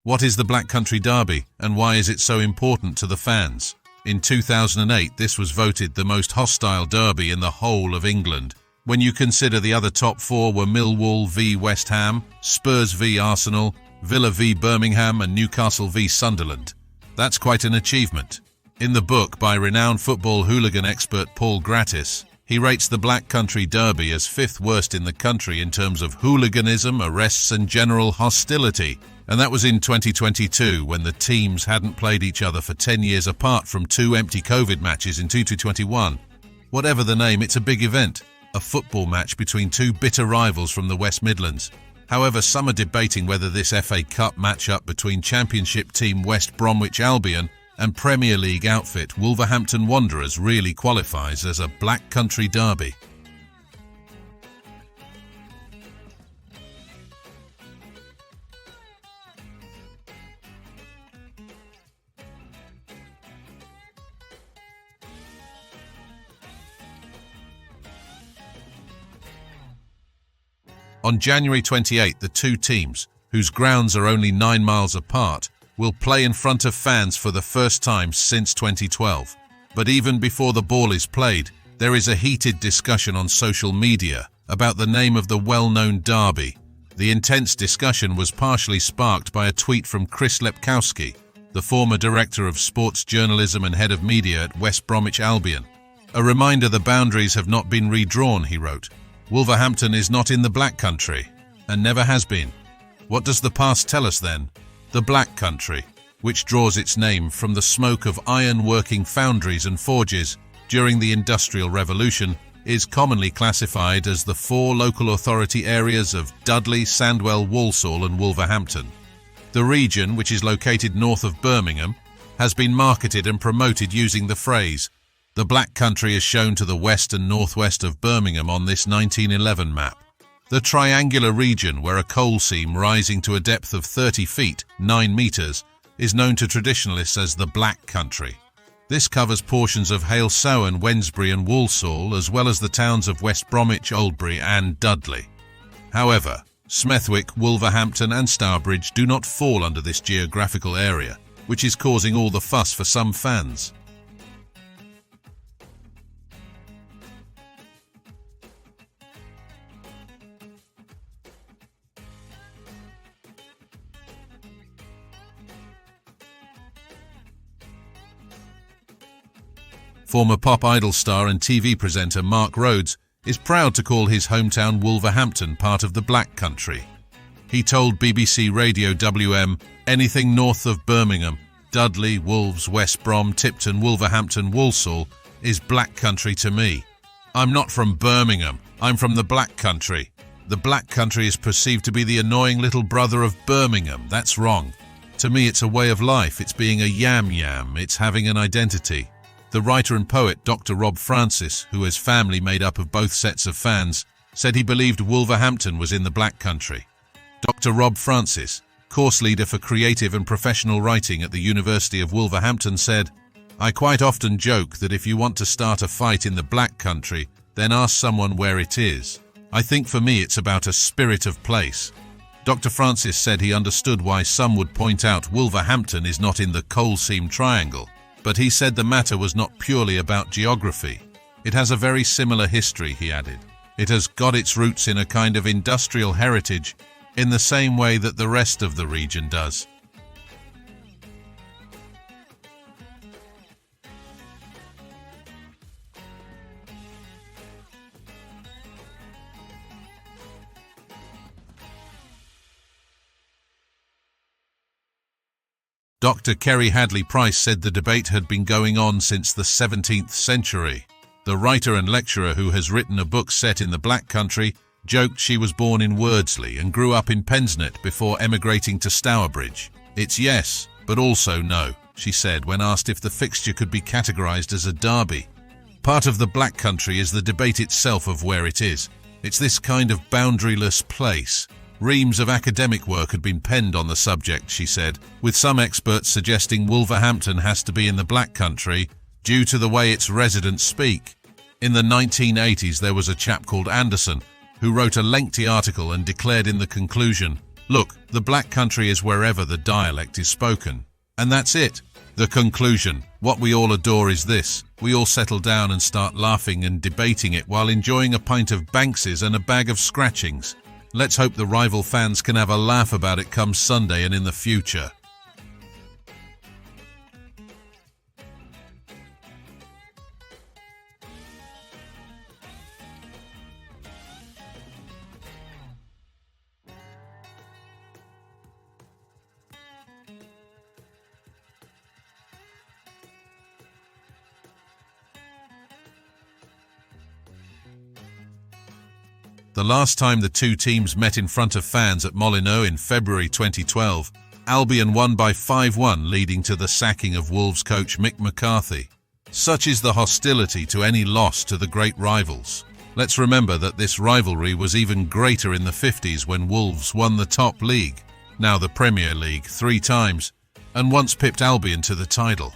What is the Black Country Derby, and why is it so important to the fans? In 2008, this was voted the most hostile derby in the whole of England. When you consider the other top four were Millwall v West Ham, Spurs v Arsenal, Villa v Birmingham and Newcastle v Sunderland. That's quite an achievement. In the book by renowned football hooligan expert Paul Gratis, he rates the Black Country Derby as fifth worst in the country in terms of hooliganism, arrests and general hostility. And that was in 2022, when the teams hadn't played each other for 10 years apart from 2 empty COVID matches in 2021. Whatever the name, it's a big event. A football match between two bitter rivals from the West Midlands. However, some are debating whether this FA Cup match-up between Championship team West Bromwich Albion and Premier League outfit Wolverhampton Wanderers really qualifies as a Black Country derby. On January 28, the two teams, whose grounds are only 9 miles apart, will play in front of fans for the first time since 2012. But even before the ball is played, there is a heated discussion on social media about the name of the well-known derby. The intense discussion was partially sparked by a tweet from Chris Lepkowski, the former director of sports journalism and head of media at West Bromwich Albion. A reminder the boundaries have not been redrawn, he wrote. Wolverhampton is not in the Black Country, and never has been. What does the past tell us then? The Black Country, which draws its name from the smoke of iron-working foundries and forges during the Industrial Revolution, is commonly classified as the 4 local authority areas of Dudley, Sandwell, Walsall and Wolverhampton. The region, which is located north of Birmingham, has been marketed and promoted using the phrase, "The Black Country is shown to the west and northwest of Birmingham on this 1911 map." The triangular region, where a coal seam rising to a depth of 30 feet, 9 meters, is known to traditionalists as the Black Country. This covers portions of Halesowen, Wednesbury and Walsall, as well as the towns of West Bromwich, Oldbury and Dudley. However, Smethwick, Wolverhampton and Stourbridge do not fall under this geographical area, which is causing all the fuss for some fans. Former pop idol star and TV presenter Mark Rhodes is proud to call his hometown Wolverhampton part of the Black Country. He told BBC Radio WM, "Anything north of Birmingham, Dudley, Wolves, West Brom, Tipton, Wolverhampton, Walsall is Black Country to me. I'm not from Birmingham, I'm from the Black Country. The Black Country is perceived to be the annoying little brother of Birmingham. That's wrong. To me it's a way of life, it's being a yam-yam, it's having an identity." The writer and poet Dr. Rob Francis, who has family made up of both sets of fans, said he believed Wolverhampton was in the Black Country. Dr. Rob Francis, course leader for creative and professional writing at the University of Wolverhampton, said, "I quite often joke that if you want to start a fight in the Black Country, then ask someone where it is. I think for me it's about a spirit of place." Dr. Francis said he understood why some would point out Wolverhampton is not in the coal seam triangle. But he said the matter was not purely about geography. It has a very similar history, he added. It has got its roots in a kind of industrial heritage, in the same way that the rest of the region does. Dr. Kerry Hadley Price said the debate had been going on since the 17th century. The writer and lecturer who has written a book set in the Black Country joked she was born in Wordsley and grew up in Pensnet before emigrating to Stourbridge. "It's yes, but also no," she said when asked if the fixture could be categorised as a derby. Part of the Black Country is the debate itself of where it is. It's this kind of boundaryless place. Reams of academic work had been penned on the subject, she said, with some experts suggesting Wolverhampton has to be in the Black Country due to the way its residents speak. In the 1980s, there was a chap called Anderson who wrote a lengthy article and declared in the conclusion, Look, the Black Country is wherever the dialect is spoken. And that's it. The conclusion, what we all adore is this. We all settle down and start laughing and debating it while enjoying a pint of Bankses and a bag of scratchings. Let's hope the rival fans can have a laugh about it come Sunday and in the future. The last time the two teams met in front of fans at Molineux in February 2012, Albion won by 5-1, leading to the sacking of Wolves coach Mick McCarthy. Such is the hostility to any loss to the great rivals. Let's remember that this rivalry was even greater in the 50s when Wolves won the top league, now the Premier League, 3 times, and once pipped Albion to the title.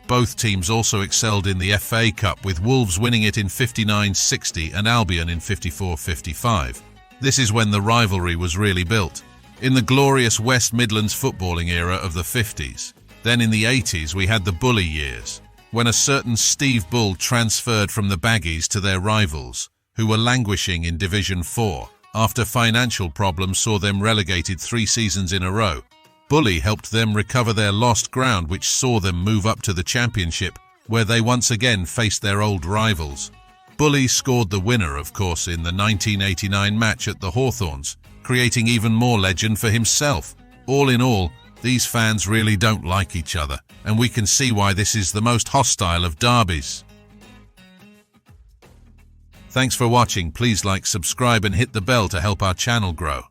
Both teams also excelled in the FA Cup, with Wolves winning it in 59-60 and Albion in 54-55. This is when the rivalry was really built, in the glorious West Midlands footballing era of the 50s. Then in the 80s we had the Bully years, when a certain Steve Bull transferred from the Baggies to their rivals, who were languishing in Division 4, after financial problems saw them relegated 3 seasons in a row. Bully helped them recover their lost ground, which saw them move up to the Championship, where they once again faced their old rivals. Bully scored the winner, of course, in the 1989 match at the Hawthorns, creating even more legend for himself. All in all, these fans really don't like each other, and we can see why this is the most hostile of derbies. Thanks for watching. Please like, subscribe and hit the bell to help our channel grow.